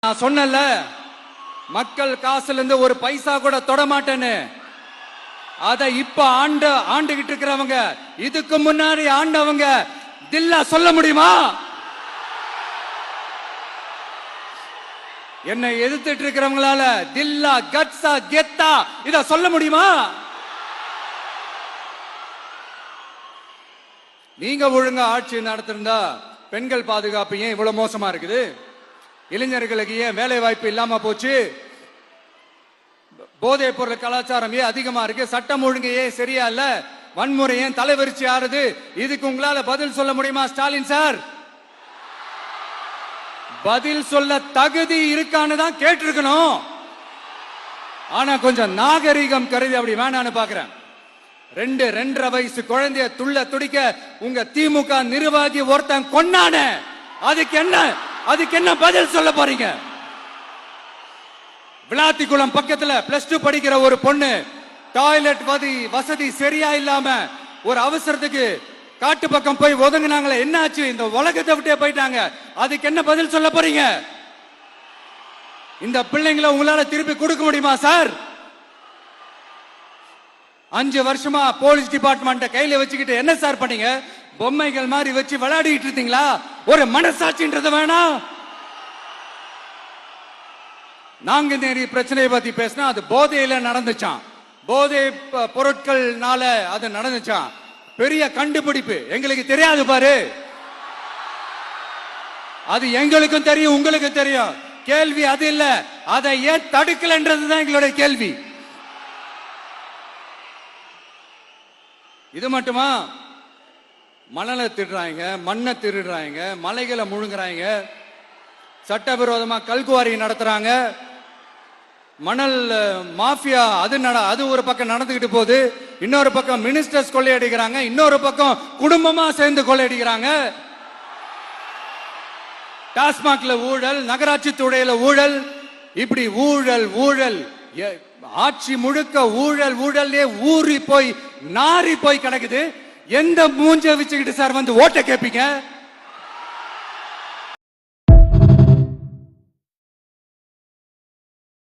நான் சொன்னல மக்கள் காசுல இருந்து ஒரு பைசா கூட தொட மாட்டேன்னு. அத இப்ப ஆண்டுகிட்டு இருக்கிறவங்க, இதுக்கு முன்னாடி ஆண்டவங்க தில்லா சொல்ல முடியுமா? என்னை எதிர்த்துட்டு இருக்கிறவங்களால தில்லா கட்ஸா கெத்தா இத சொல்ல முடியுமா? நீங்க ஒழுங்கா ஆட்சி நடத்திருந்தா பெண்கள் பாதுகாப்பு ஏன் இவ்வளவு மோசமா இருக்குது? இளைஞர்களுக்கு ஏன் வேலை வாய்ப்பு இல்லாம போச்சு? போதைப் பொருள் கலாச்சாரம் ஏன் அதிகமா இருக்கு? சட்டம் ஒழுங்கு ஏன் சரியா இல்ல? வன்முறை ஏன் தலைவரிச்சு ஆறுது? இதுக்கு உங்களால பதில் சொல்ல முடியுமா ஸ்டாலின் சார்? பதில் சொல்ல தகுதி இருக்கான்னு தான் கேட்டிருக்கணும். ஆனா கொஞ்சம் நாகரிகம் கருதி அப்படி வேணான்னு பாக்குறேன். 2.5 வயசு குழந்தைய துள்ள துடிக்க உங்க திமுக நிர்வாகி ஒருத்தன் கொன்னான, அதுக்கு என்ன பதில் சொல்ல போறீங்க? விளாத்திக்குளம் பக்கத்துல +2 படிக்கிற ஒரு பொண்ணு டாய்லெட் வசதி சரியா இல்லாம ஒரு அவசரத்துக்கு காட்டு பக்கம் போய் ஒதுங்கினாங்களே, என்னாச்சு? இந்த உலகத்தை விட்டே போயிட்டாங்க. அதுக்கு என்ன பதில் சொல்ல போறீங்க? இந்த பிள்ளைங்களை உங்களால திருப்பி கொடுக்க முடியுமா சார்? 5 வருஷமா போலீஸ் டிபார்ட்மெண்ட் கையில வச்சுக்கிட்டு என்ன சார் பண்ணீங்க? பொம்மைகள் மாதிரி வச்சு விளையாடிட்டு இருந்தீங்களா? ஒரு மனசாட்சின்றது வேணாம். நாங்குநேரி பிரச்சனையை பத்தி பேசினா அது போதையில நடந்துச்சான், போதை பொருட்கள்னால அது நடந்துச்சான். பெரிய கண்டுபிடிப்பு எங்களுக்கு தெரியாது பாரு. அது எங்களுக்கும் தெரியும், உங்களுக்கும் தெரியும். கேள்வி அது இல்ல, அதை ஏன் தடுக்கலன்றதுதான் எங்களுடைய கேள்வி. இது மட்டுமா? மணலை திருடுறாங்க, மண்ணை திருடுறாங்க, மலைகளை முழுங்குறாங்க, சட்டவிரோதமா கல்குவாரி நடத்துறாங்க, மணல் மாஃபியா அது ஒரு பக்கம் நடந்துகிட்டு போகுது. இன்னொரு பக்கம் மினிஸ்டர்ஸ் கொள்ளையடிக்கிறாங்க, இன்னொரு பக்கம் குடும்பமா சேர்ந்து கொள்ளையடிக்கிறாங்க. டாஸ்மாக்ல ஊழல், நகராட்சி துறையில ஊழல், இப்படி ஊழல் ஊழல், ஆட்சி முழுக்க ஊழல் ஊழல்லே ஊறி போய் நாரி போய் கிடக்குது. எந்த மூஞ்ச வச்சுக்கிட்டு சார் வந்து ஓட்ட கேட்பீங்க?